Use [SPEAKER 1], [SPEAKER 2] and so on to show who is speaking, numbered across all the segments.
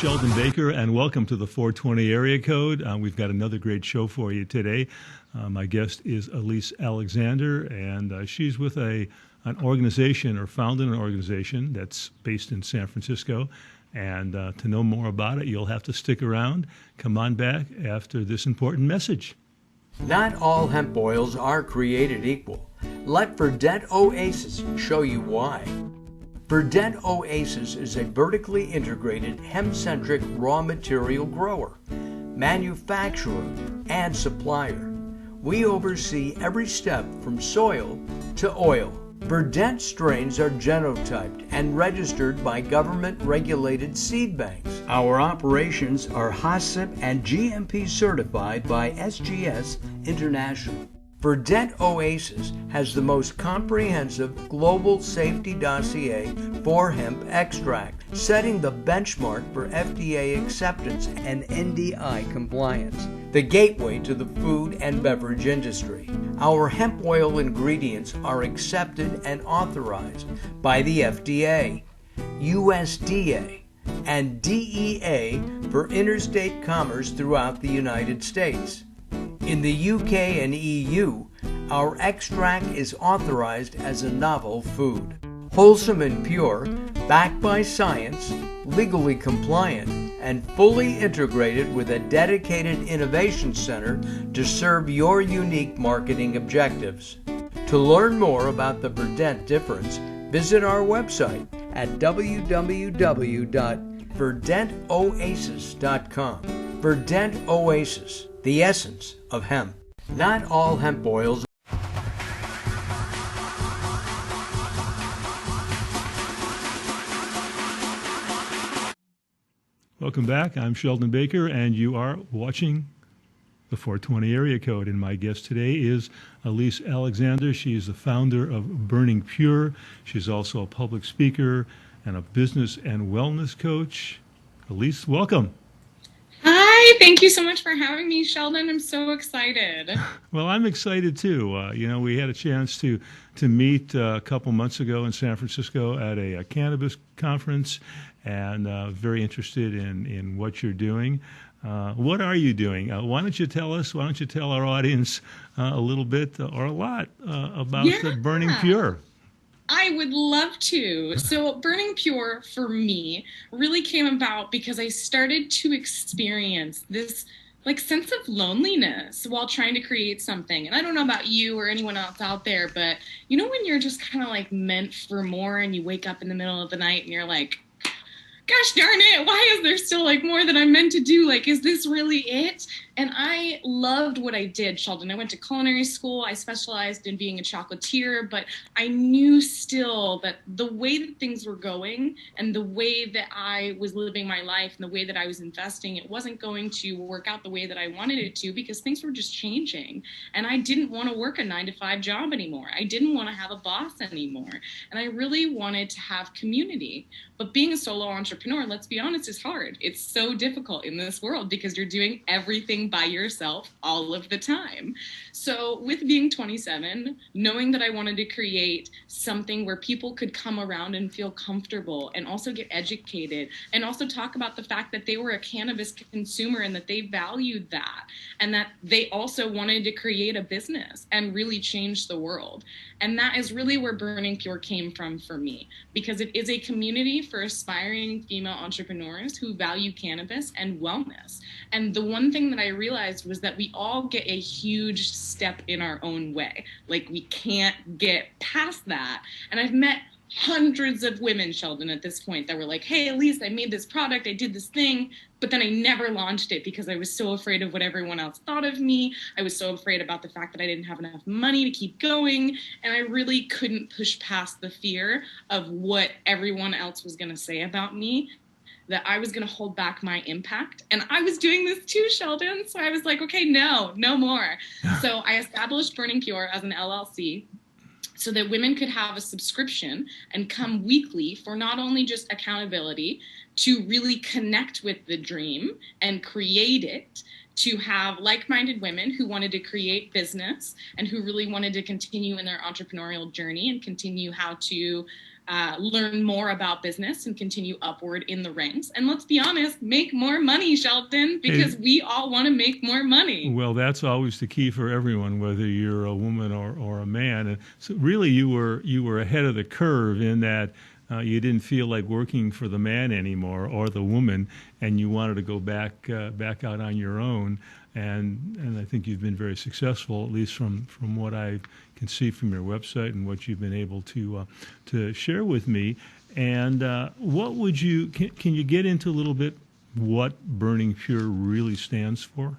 [SPEAKER 1] Sheldon Baker, and welcome to the 420 area code. We've got another great show for you today. My guest is Elyse Alexander, and she's with an organization, or founded an organization that's based in San Francisco. And to know more about it, you'll have to stick around. Come on back after this important message.
[SPEAKER 2] Not all hemp oils are created equal. Let Verdant Oasis show you why. Verdant Oasis is a vertically integrated hemp-centric raw material grower, manufacturer, and supplier. We oversee every step from soil to oil. Verdant strains are genotyped and registered by government-regulated seed banks. Our operations are HACCP and GMP certified by SGS International. Verdant Oasis has the most comprehensive global safety dossier for hemp extract, setting the benchmark for FDA acceptance and NDI compliance, the gateway to the food and beverage industry. Our hemp oil ingredients are accepted and authorized by the FDA, USDA, and DEA for interstate commerce throughout the United States. In the UK and EU, our extract is authorized as a novel food. Wholesome and pure, backed by science, legally compliant, and fully integrated with a dedicated innovation center to serve your unique marketing objectives. To learn more about the Verdant difference, visit our website at www.verdantoasis.com. Verdant Oasis, the essence of hemp. Not all hemp oils.
[SPEAKER 1] Welcome back. I'm Sheldon Baker, and you are watching the 420 area code. And my guest today is Elyse Alexander. She is the founder of Burning Pure. She's also a public speaker and a business and wellness coach. Elyse, welcome.
[SPEAKER 3] Hi, thank you so much for having me, Sheldon. I'm so excited.
[SPEAKER 1] Well, I'm excited too. We had a chance to meet a couple months ago in San Francisco at a cannabis conference, and very interested in what you're doing. What are you doing? Why don't you tell our audience a little bit or a lot about the Burning Pure?
[SPEAKER 3] I would love to. So Burning Pure for me really came about because I started to experience this sense of loneliness while trying to create something. And I don't know about you or anyone else out there, but when you're just kind of meant for more and you wake up in the middle of the night and you're like, gosh darn it, why is there still more that I'm meant to do? Is this really it? And I loved what I did, Sheldon. I went to culinary school. I specialized in being a chocolatier, but I knew still that the way that things were going and the way that I was living my life and the way that I was investing, it wasn't going to work out the way that I wanted it to, because things were just changing. And I didn't want to work a 9-to-5 job anymore. I didn't want to have a boss anymore. And I really wanted to have community. But being a solo entrepreneur, let's be honest, is hard. It's so difficult in this world because you're doing everything by yourself all of the time. So with being 27, knowing that I wanted to create something where people could come around and feel comfortable and also get educated and also talk about the fact that they were a cannabis consumer and that they valued that and that they also wanted to create a business and really change the world. And that is really where Burning Pure came from for me, because it is a community for aspiring female entrepreneurs who value cannabis and wellness. And the one thing that I realized was that we all get a huge step in our own way. We can't get past that. And I've met hundreds of women, Sheldon, at this point that were like, hey, Elyse, I made this product, I did this thing, but then I never launched it because I was so afraid of what everyone else thought of me. I was so afraid about the fact that I didn't have enough money to keep going. And I really couldn't push past the fear of what everyone else was going to say about me, that I was going to hold back my impact. And I was doing this too, Sheldon. So I was like, okay, no more. So I established Burning Pure as an LLC, so that women could have a subscription and come weekly for not only just accountability, to really connect with the dream and create it, to have like-minded women who wanted to create business and who really wanted to continue in their entrepreneurial journey and continue how to learn more about business and continue upward in the ranks. And let's be honest, make more money, Sheldon, because we all want to make more money.
[SPEAKER 1] Well, that's always the key for everyone, whether you're a woman or a man. And so really you were ahead of the curve in that you didn't feel like working for the man anymore or the woman, and you wanted to go back out on your own. And I think you've been very successful, at least from what I can see from your website and what you've been able to share with me. And what would you can you get into a little bit what Burning Pure really stands for?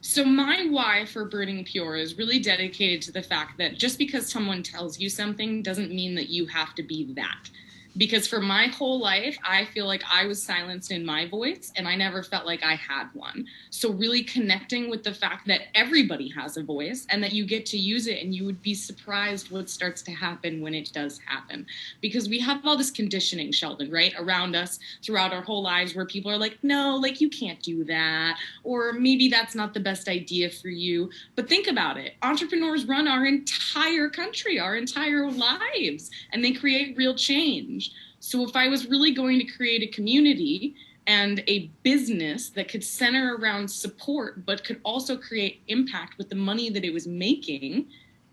[SPEAKER 3] So my why for Burning Pure is really dedicated to the fact that just because someone tells you something doesn't mean that you have to be that. Because for my whole life, I feel like I was silenced in my voice and I never felt like I had one. So really connecting with the fact that everybody has a voice and that you get to use it, and you would be surprised what starts to happen when it does happen. Because we have all this conditioning, Sheldon, right, around us throughout our whole lives where people are like, no, like you can't do that. Or maybe that's not the best idea for you. But think about it. Entrepreneurs run our entire country, our entire lives, and they create real change. So if I was really going to create a community and a business that could center around support, but could also create impact with the money that it was making,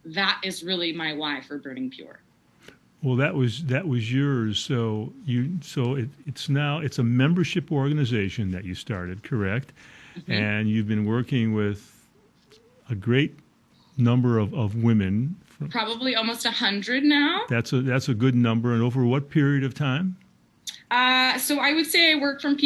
[SPEAKER 3] that is really my why for Burning Pure.
[SPEAKER 1] Well, that was yours. So it's a membership organization that you started, correct? Mm-hmm. And you've been working with a great number of women.
[SPEAKER 3] Probably almost 100 now.
[SPEAKER 1] That's a good number. And over what period of time?
[SPEAKER 3] So I would say I work with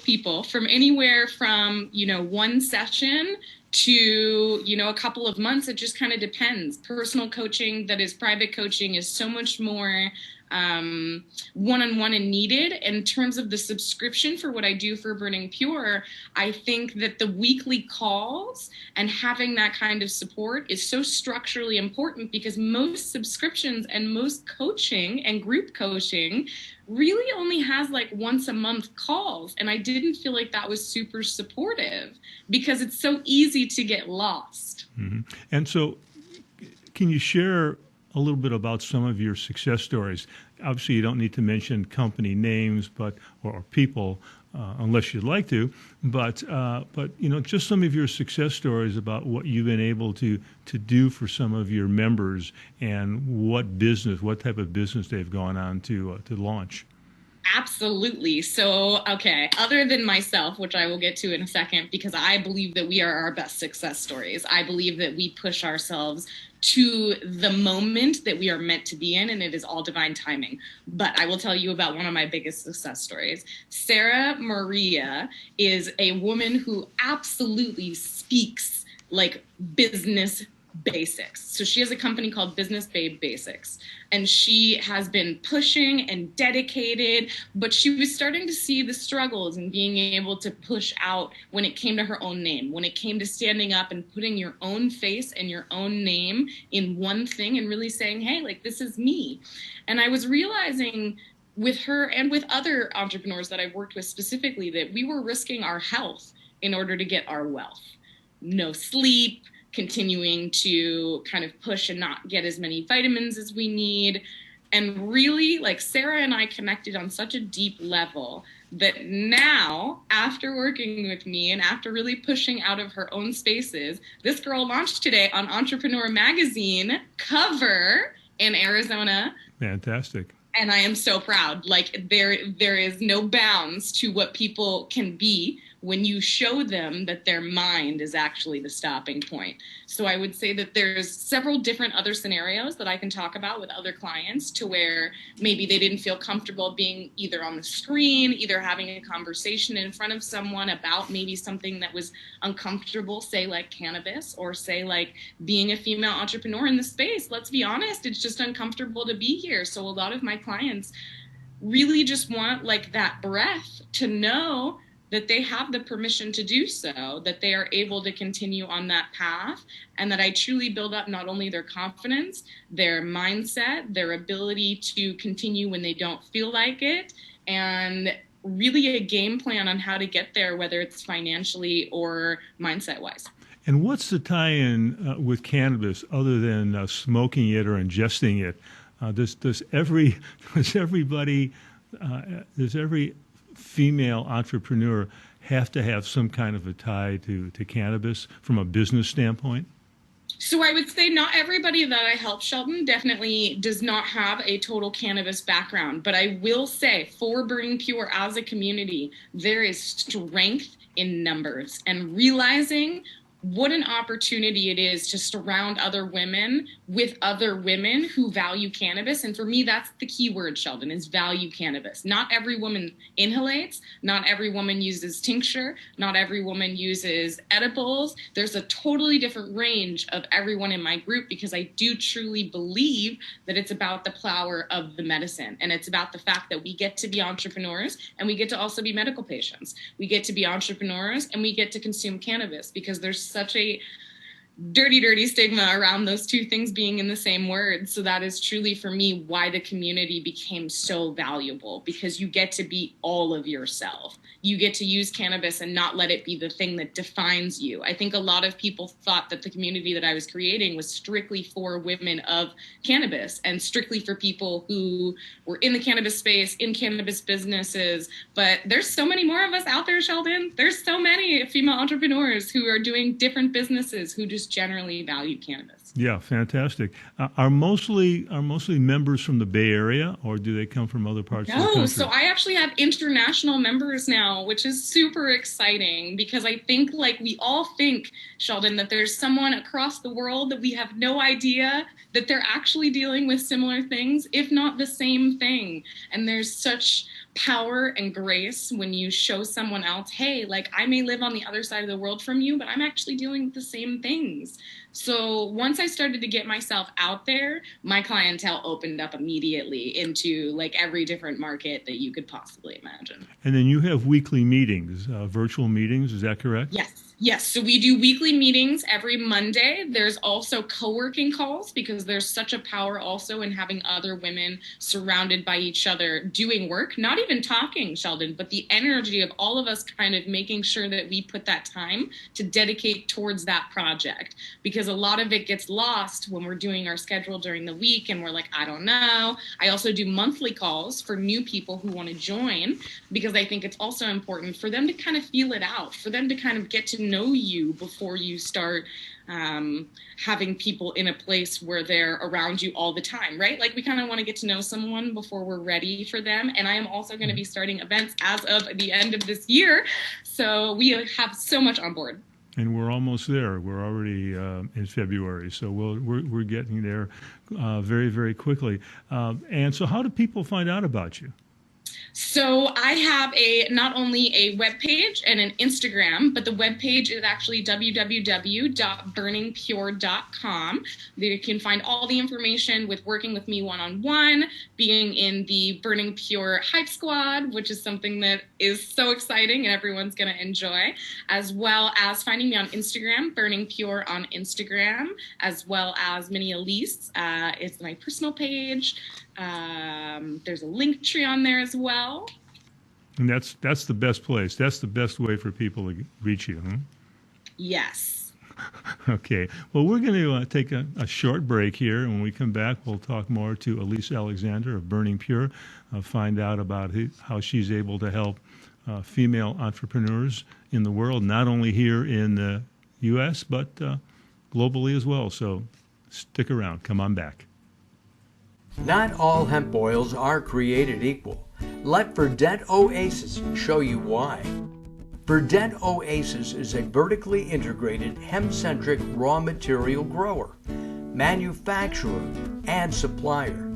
[SPEAKER 3] people from anywhere from, one session to, a couple of months. It just kind of depends. Personal coaching, that is private coaching, is so much more one-on-one and needed. In terms of the subscription for what I do for Burning Pure, I think that the weekly calls and having that kind of support is so structurally important, because most subscriptions and most coaching and group coaching really only has like once a month calls. And I didn't feel like that was super supportive because it's so easy to get lost.
[SPEAKER 1] Mm-hmm. And so can you share a little bit about some of your success stories? Obviously, you don't need to mention company names, or people, unless you'd like to. But just some of your success stories about what you've been able to do for some of your members and what type of business they've gone on to launch.
[SPEAKER 3] Absolutely. So, okay, other than myself, which I will get to in a second, because I believe that we are our best success stories. I believe that we push ourselves to the moment that we are meant to be in, and it is all divine timing. But I will tell you about one of my biggest success stories. Sarah Maria is a woman who absolutely speaks like business basics. So she has a company called Business Babe Basics, and she has been pushing and dedicated, but she was starting to see the struggles in being able to push out when it came to her own name, when it came to standing up and putting your own face and your own name in one thing and really saying, hey, like, this is me. And I was realizing with her and with other entrepreneurs that I've worked with specifically that we were risking our health in order to get our wealth. No sleep, continuing to kind of push and not get as many vitamins as we need. And really, like, Sarah and I connected on such a deep level that now, after working with me and after really pushing out of her own spaces, this girl launched today on Entrepreneur Magazine cover in Arizona.
[SPEAKER 1] Fantastic.
[SPEAKER 3] And I am so proud. Like, there is no bounds to what people can be when you show them that their mind is actually the stopping point. So I would say that there's several different other scenarios that I can talk about with other clients to where maybe they didn't feel comfortable being either on the screen, either having a conversation in front of someone about maybe something that was uncomfortable, say like cannabis, or say like being a female entrepreneur in the space. Let's be honest, it's just uncomfortable to be here. So a lot of my clients really just want like that breath to know that they have the permission to do so, that they are able to continue on that path, and that I truly build up not only their confidence, their mindset, their ability to continue when they don't feel like it, and really a game plan on how to get there, whether it's financially or mindset-wise.
[SPEAKER 1] And what's the tie-in with cannabis other than smoking it or ingesting it? Does every does everybody does every female entrepreneur have to have some kind of a tie to cannabis from a business standpoint?
[SPEAKER 3] So I would say not everybody that I help, Sheldon, definitely does not have a total cannabis background. But I will say for Burning Pure as a community, there is strength in numbers and realizing what an opportunity it is to surround other women with other women who value cannabis. And for me, that's the key word, Sheldon, is value cannabis. Not every woman inhalates. Not every woman uses tincture. Not every woman uses edibles. There's a totally different range of everyone in my group because I do truly believe that it's about the power of the medicine. And it's about the fact that we get to be entrepreneurs and we get to also be medical patients. We get to be entrepreneurs and we get to consume cannabis because there's such a dirty stigma around those two things being in the same word. So that is truly for me why the community became so valuable, because you get to be all of yourself. You get to use cannabis and not let it be the thing that defines you. I think a lot of people thought that the community that I was creating was strictly for women of cannabis and strictly for people who were in the cannabis space, in cannabis businesses. But there's so many more of us out there, Sheldon. There's so many female entrepreneurs who are doing different businesses who just generally value cannabis.
[SPEAKER 1] Yeah, fantastic. Are mostly members from the Bay Area, or do they come from other parts of the country?
[SPEAKER 3] No, so I actually have international members now, which is super exciting because I think like we all think, Sheldon, that there's someone across the world that we have no idea that they're actually dealing with similar things, if not the same thing. And there's such power and grace when you show someone else, hey, like I may live on the other side of the world from you, but I'm actually dealing with the same things. So once I started to get myself out there, my clientele opened up immediately into like every different market that you could possibly imagine.
[SPEAKER 1] And then you have weekly meetings, virtual meetings, is that correct?
[SPEAKER 3] Yes. So we do weekly meetings every Monday. There's also co-working calls because there's such a power also in having other women surrounded by each other doing work, not even talking, Sheldon, but the energy of all of us kind of making sure that we put that time to dedicate towards that project, because a lot of it gets lost when we're doing our schedule during the week and we're like, I don't know. I also do monthly calls for new people who want to join because I think it's also important for them to kind of feel it out, for them to kind of get to know you before you start having people in a place where they're around you all the time, right? Like we kind of want to get to know someone before we're ready for them. And I am also going to be starting events as of the end of this year. So we have so much on board.
[SPEAKER 1] And we're almost there. We're already in February, so we're getting there very, very quickly. And so how do people find out about you?
[SPEAKER 3] So I have not only a webpage and an Instagram, but the webpage is actually www.burningpure.com. There you can find all the information with working with me one-on-one, being in the Burning Pure Hype Squad, which is something that is so exciting and everyone's going to enjoy, as well as finding me on Instagram, Burning Pure on Instagram, as well as Find Elyse. It's my personal page. There's a link tree on there as well.
[SPEAKER 1] And that's the best place. That's the best way for people to reach you, huh?
[SPEAKER 3] Yes.
[SPEAKER 1] Okay. Well, we're going to take a short break here. And when we come back, we'll talk more to Elyse Alexander of Burning Pure, find out about how she's able to help female entrepreneurs in the world, not only here in the U.S., but globally as well. So stick around. Come on back.
[SPEAKER 2] Not all hemp oils are created equal. Let Verdant Oasis show you why. Verdant Oasis is a vertically integrated hemp-centric raw material grower, manufacturer, and supplier.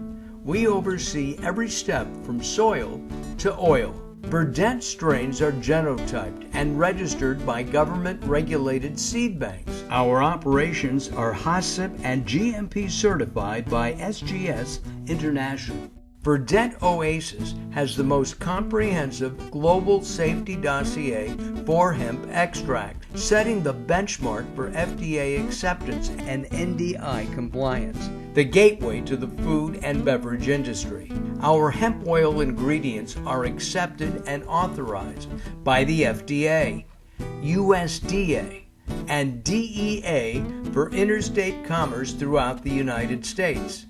[SPEAKER 2] We oversee every step from soil to oil. Verdant strains are genotyped and registered by government-regulated seed banks. Our operations are HACCP and GMP certified by SGS International. Verdant Oasis has the most comprehensive global safety dossier for hemp extract, setting the benchmark for FDA acceptance and NDI compliance, the gateway to the food and beverage industry. Our hemp oil ingredients are accepted and authorized by the FDA, USDA, and DEA for interstate commerce throughout the United States.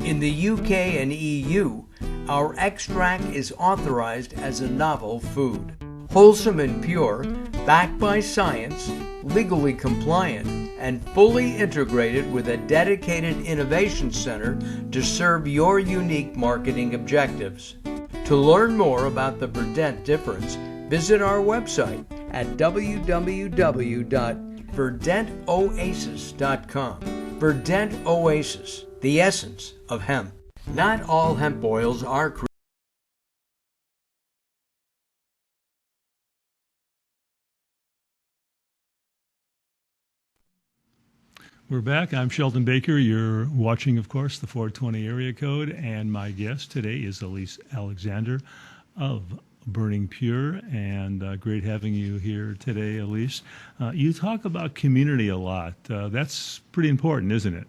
[SPEAKER 2] In the UK and EU, our extract is authorized as a novel food. Wholesome and pure, backed by science, legally compliant, and fully integrated with a dedicated innovation center to serve your unique marketing objectives. To learn more about the Verdant difference, visit our website at www.verdantoasis.com. Verdant Oasis, the essence of hemp. Not all hemp oils are created.
[SPEAKER 1] We're back. I'm Sheldon Baker. You're watching, of course, the 420 area code, and my guest today is Elyse Alexander of Burning Pure, and great having you here today, Elyse. You talk about community a lot. That's pretty important, isn't it?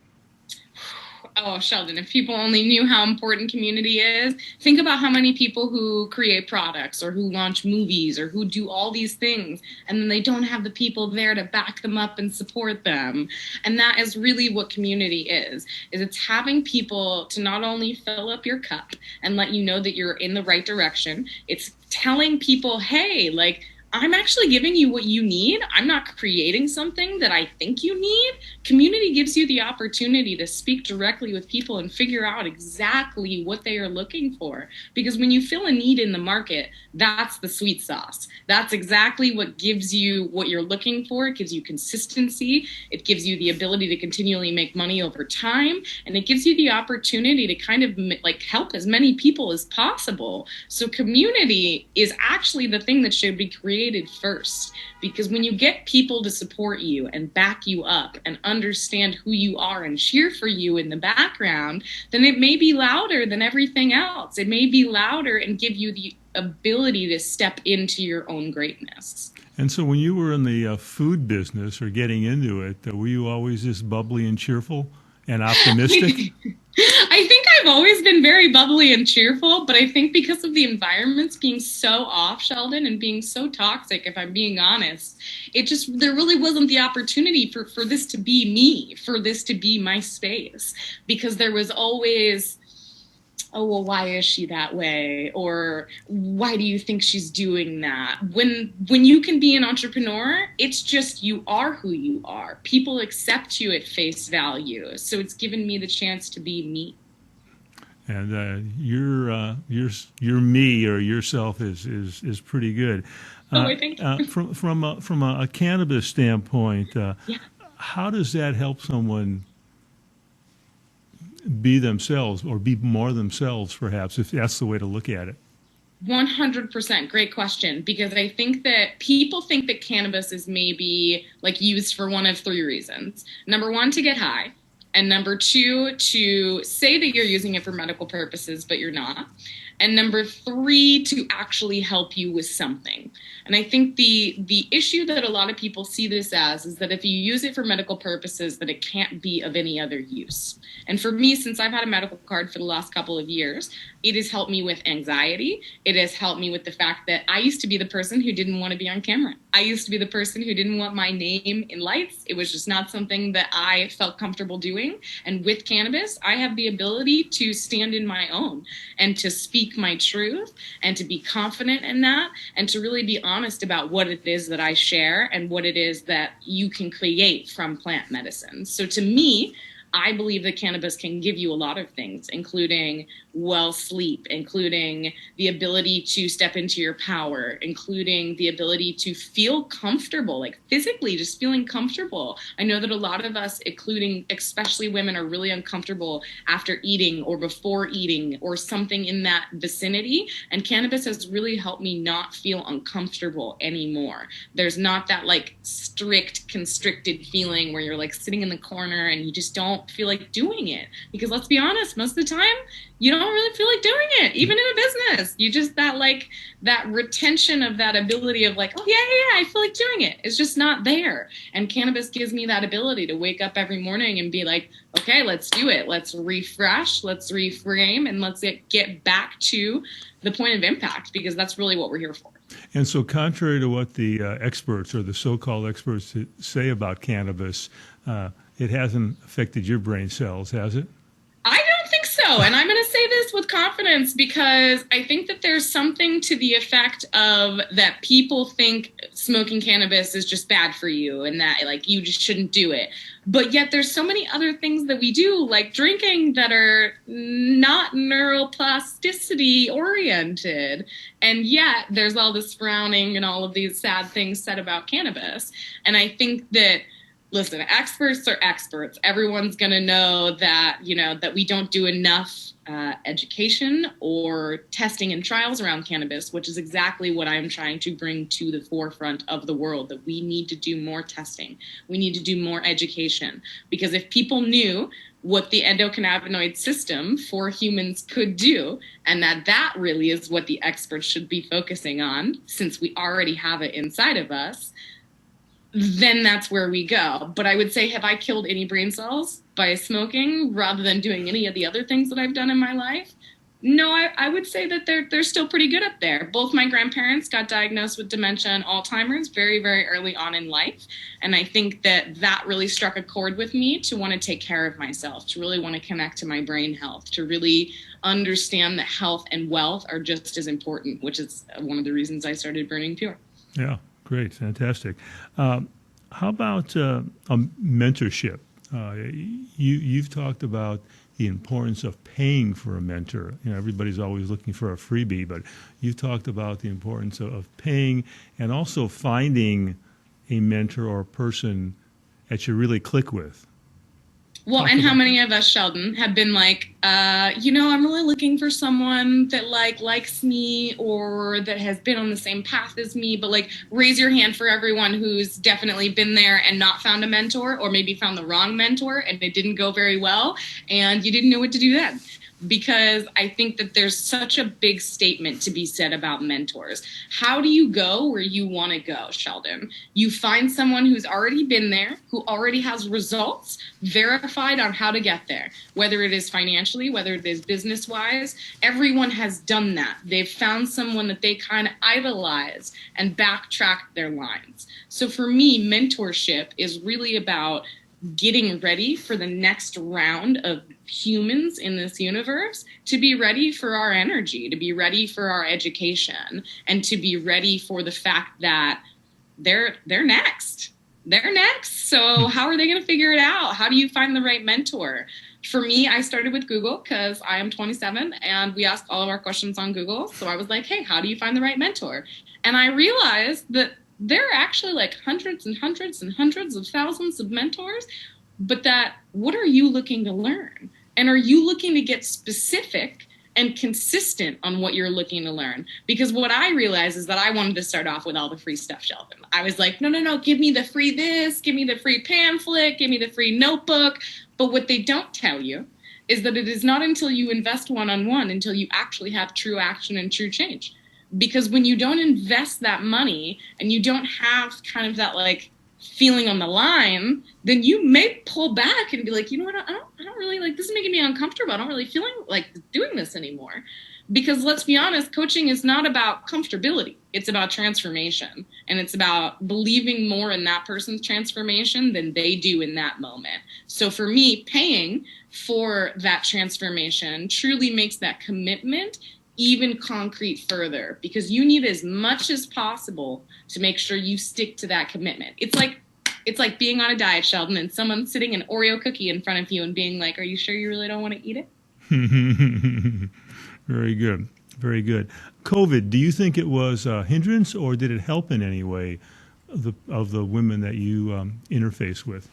[SPEAKER 3] Oh, Sheldon, if people only knew how important community is, think about how many people who create products or who launch movies or who do all these things, and then they don't have the people there to back them up and support them. And that is really what community is it's having people to not only fill up your cup and let you know that you're in the right direction, it's telling people, hey, like, I'm actually giving you what you need. I'm not creating something that I think you need. Community gives you the opportunity to speak directly with people and figure out exactly what they are looking for. Because when you feel a need in the market, that's the sweet sauce. That's exactly what gives you what you're looking for. It gives you consistency. It gives you the ability to continually make money over time. And it gives you the opportunity to kind of like help as many people as possible. So community is actually the thing that should be created first, because when you get people to support you and back you up and understand who you are and cheer for you in the background, then it may be louder than everything else. It may be louder and give you the ability to step into your own greatness.
[SPEAKER 1] And so when you were in the food business or getting into it, were you always this bubbly and cheerful and optimistic?
[SPEAKER 3] I think I've always been very bubbly and cheerful, but I think because of the environments being so off, Sheldon, and being so toxic, if I'm being honest, there really wasn't the opportunity for this to be me, for this to be my space, because there was always, oh, well, why is she that way? Or why do you think she's doing that? When you can be an entrepreneur, it's just you are who you are. People accept you at face value. So it's given me the chance to be me.
[SPEAKER 1] And your me or yourself is pretty good.
[SPEAKER 3] I think
[SPEAKER 1] from a cannabis standpoint, how does that help someone be themselves or be more themselves, perhaps, if that's the way to look at it?
[SPEAKER 3] 100%. Great question. Because I think that people think that cannabis is maybe like used for one of three reasons. Number one, to get high. And number two, to say that you're using it for medical purposes, but you're not. And number three, to actually help you with something. And I think the issue that a lot of people see this as is that if you use it for medical purposes, that it can't be of any other use. And for me, since I've had a medical card for the last couple of years, it has helped me with anxiety. It has helped me with the fact that I used to be the person who didn't want to be on camera. I used to be the person who didn't want my name in lights. It was just not something that I felt comfortable doing. And with cannabis, I have the ability to stand in my own and to speak my truth and to be confident in that and to really be honest about what it is that I share and what it is that you can create from plant medicine. So to me, I believe that cannabis can give you a lot of things, including well sleep, including the ability to step into your power, including the ability to feel comfortable, like physically just feeling comfortable. I know that a lot of us, including especially women, are really uncomfortable after eating or before eating or something in that vicinity. And cannabis has really helped me not feel uncomfortable anymore. There's not that like strict, constricted feeling where you're like sitting in the corner and you just don't feel like doing it. Because let's be honest, most of the time, you don't really feel like doing it, even in a business. You just that retention of that ability of like, oh yeah, I feel like doing it. It's just not there. And cannabis gives me that ability to wake up every morning and be like, okay, let's do it. Let's refresh, let's reframe, and let's get back to the point of impact, because that's really what we're here for.
[SPEAKER 1] And so contrary to what the experts or the so-called experts say about cannabis, it hasn't affected your brain cells, has it?
[SPEAKER 3] I don't think so. so. And I'm going to say this with confidence because I think that there's something to the effect of that people think smoking cannabis is just bad for you and that like you just shouldn't do it. But yet there's so many other things that we do, like drinking, that are not neuroplasticity oriented. And yet there's all this frowning and all of these sad things said about cannabis. And I think that, listen, experts are experts. Everyone's going to know that, that we don't do enough education or testing and trials around cannabis, which is exactly what I'm trying to bring to the forefront of the world, that we need to do more testing. We need to do more education, because if people knew what the endocannabinoid system for humans could do, and that really is what the experts should be focusing on, since we already have it inside of us, then that's where we go. But I would say, have I killed any brain cells by smoking rather than doing any of the other things that I've done in my life? No, I would say that they're still pretty good up there. Both my grandparents got diagnosed with dementia and Alzheimer's very, very early on in life. And I think that really struck a chord with me to want to take care of myself, to really want to connect to my brain health, to really understand that health and wealth are just as important, which is one of the reasons I started Burning Pure.
[SPEAKER 1] Yeah. Great, fantastic. How about mentorship? You've talked about the importance of paying for a mentor. Everybody's always looking for a freebie, but you've talked about the importance of paying and also finding a mentor or a person that you really click with.
[SPEAKER 3] Well, and how many of us, Sheldon, have been like, I'm really looking for someone that likes me or that has been on the same path as me, but raise your hand for everyone who's definitely been there and not found a mentor, or maybe found the wrong mentor and it didn't go very well and you didn't know what to do then. Because I think that there's such a big statement to be said about mentors. How do you go where you want to go, Sheldon? You find someone who's already been there, who already has results verified on how to get there, whether it is financially, whether it is business-wise. Everyone has done that. They've found someone that they kind of idolize and backtrack their lines. So for me, mentorship is really about getting ready for the next round of humans in this universe, to be ready for our energy, to be ready for our education, and to be ready for the fact that they're next. They're next. So how are they going to figure it out? How do you find the right mentor? For me, I started with Google because I am 27 and we ask all of our questions on Google. So I was like, hey, how do you find the right mentor? And I realized that there are actually hundreds and hundreds and hundreds of thousands of mentors, but what are you looking to learn? And are you looking to get specific and consistent on what you're looking to learn? Because what I realized is that I wanted to start off with all the free stuff, Sheldon. I was like, no, give me the free this, give me the free pamphlet, give me the free notebook. But what they don't tell you is that it is not until you invest one-on-one until you actually have true action and true change. Because when you don't invest that money and you don't have kind of that feeling on the line, then you may pull back and be like, you know what, I don't really this is making me uncomfortable. I don't really feel like doing this anymore. Because let's be honest, coaching is not about comfortability. It's about transformation. And it's about believing more in that person's transformation than they do in that moment. So for me, paying for that transformation truly makes that commitment even concrete further, because you need as much as possible to make sure you stick to that commitment. It's like being on a diet, Sheldon, and someone sitting an Oreo cookie in front of you and being like, are you sure you really don't want to eat it?
[SPEAKER 1] Very good. Very good. COVID, do you think it was a hindrance or did it help in any way of the women that you interface with?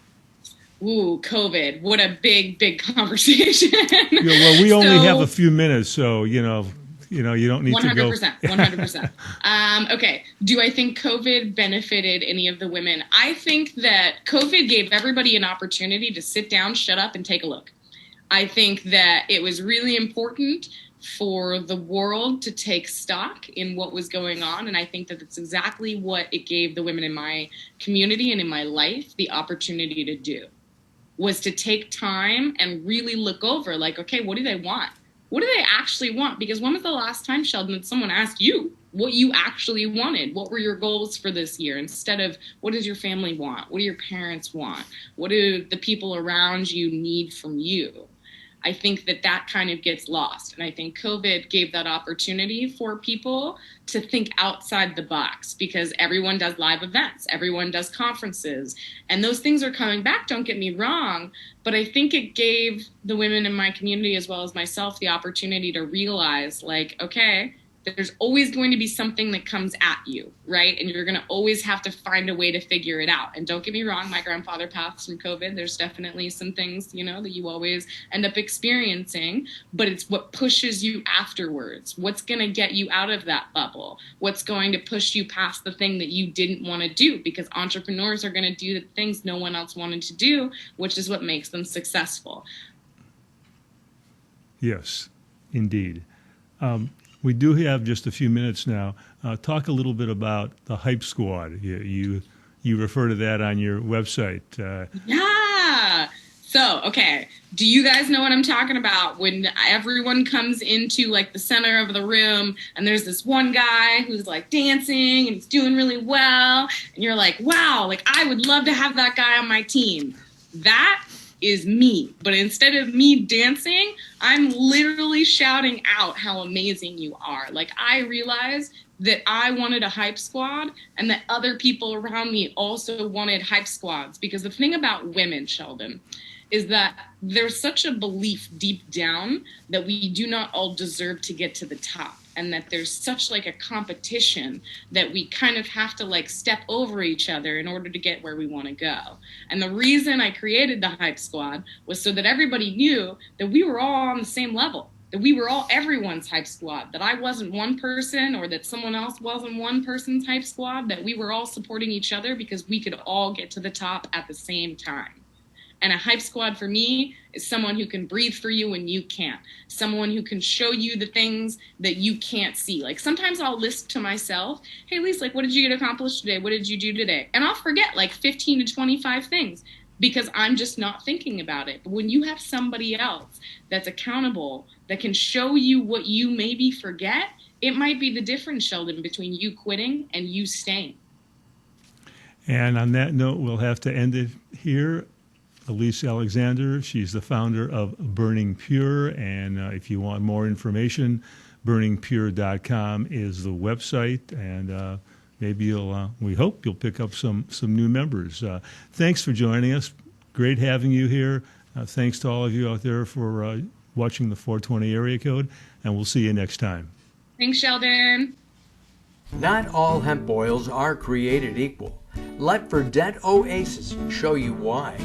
[SPEAKER 3] Ooh, COVID. What a big, big conversation.
[SPEAKER 1] Yeah, well, we only have a few minutes, so, you don't need
[SPEAKER 3] 100%,
[SPEAKER 1] to go.
[SPEAKER 3] 100%. Okay. Do I think COVID benefited any of the women? I think that COVID gave everybody an opportunity to sit down, shut up, and take a look. I think that it was really important for the world to take stock in what was going on. And I think that that's exactly what it gave the women in my community and in my life the opportunity to do, was to take time and really look over, okay, what do they want? What do they actually want? Because when was the last time, Sheldon, that someone asked you what you actually wanted? What were your goals for this year? Instead of what does your family want? What do your parents want? What do the people around you need from you? I think that kind of gets lost. And I think COVID gave that opportunity for people to think outside the box, because everyone does live events, everyone does conferences, and those things are coming back, don't get me wrong. But I think it gave the women in my community, as well as myself, the opportunity to realize, like, okay, there's always going to be something that comes at you, right? And you're going to always have to find a way to figure it out. And don't get me wrong, my grandfather passed from COVID. There's definitely some things, you know, that you always end up experiencing, but it's what pushes you afterwards. What's going to get you out of that bubble? What's going to push you past the thing that you didn't want to do? Because entrepreneurs are going to do the things no one else wanted to do, which is what makes them successful.
[SPEAKER 1] Yes, indeed. We do have just a few minutes now. Talk a little bit about the Hype Squad. You refer to that on your website.
[SPEAKER 3] Yeah. So, okay. Do you guys know what I'm talking about? When everyone comes into like the center of the room and there's this one guy who's like dancing and he's doing really well. And you're like, wow, like I would love to have that guy on my team. That is me. But instead of me dancing, I'm literally shouting out how amazing you are. Like, I realized that I wanted a hype squad and that other people around me also wanted hype squads. Because the thing about women, Sheldon, is that there's such a belief deep down that we do not all deserve to get to the top. And that there's such like a competition that we kind of have to like step over each other in order to get where we want to go. And the reason I created the Hype Squad was so that everybody knew that we were all on the same level, that we were all everyone's Hype Squad, that I wasn't one person or that someone else wasn't one person's Hype Squad, that we were all supporting each other because we could all get to the top at the same time. And a hype squad for me is someone who can breathe for you when you can't. Someone who can show you the things that you can't see. Like sometimes I'll list to myself, hey, Elyse, like what did you get accomplished today? What did you do today? And I'll forget like 15 to 25 things because I'm just not thinking about it. But when you have somebody else that's accountable, that can show you what you maybe forget, it might be the difference, Sheldon, between you quitting and you staying.
[SPEAKER 1] And on that note, we'll have to end it here. Elyse Alexander, she's the founder of Burning Pure, and if you want more information, burningpure.com is the website, and maybe we hope you'll pick up some new members. Thanks for joining us. Great having you here. Thanks to all of you out there for watching the 420 Area Code, and we'll see you next time.
[SPEAKER 3] Thanks, Sheldon.
[SPEAKER 2] Not all hemp oils are created equal. Let Verdant Oasis show you why.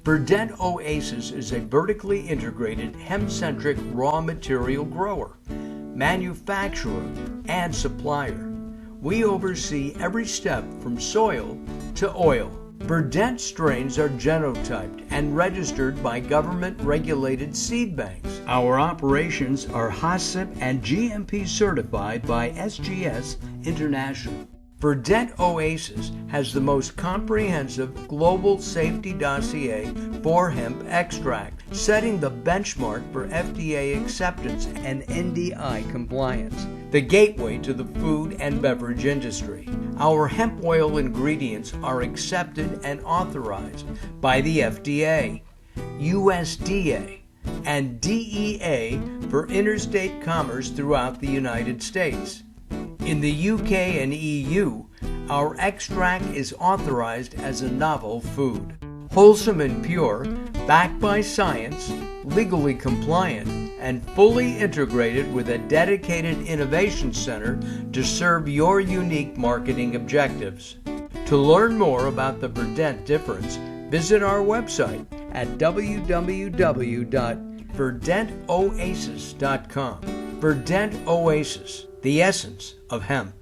[SPEAKER 2] Verdant Oasis is a vertically integrated hemp-centric raw material grower, manufacturer, and supplier. We oversee every step from soil to oil. Verdant strains are genotyped and registered by government-regulated seed banks. Our operations are HACCP and GMP certified by SGS International. Verdant Oasis has the most comprehensive global safety dossier for hemp extract, setting the benchmark for FDA acceptance and NDI compliance, the gateway to the food and beverage industry. Our hemp oil ingredients are accepted and authorized by the FDA, USDA, and DEA for interstate commerce throughout the United States. In the UK and EU, our extract is authorized as a novel food. Wholesome and pure, backed by science, legally compliant, and fully integrated with a dedicated innovation center to serve your unique marketing objectives. To learn more about the Verdant difference, visit our website at www.verdantoasis.com. Verdant Oasis, the essence of hemp.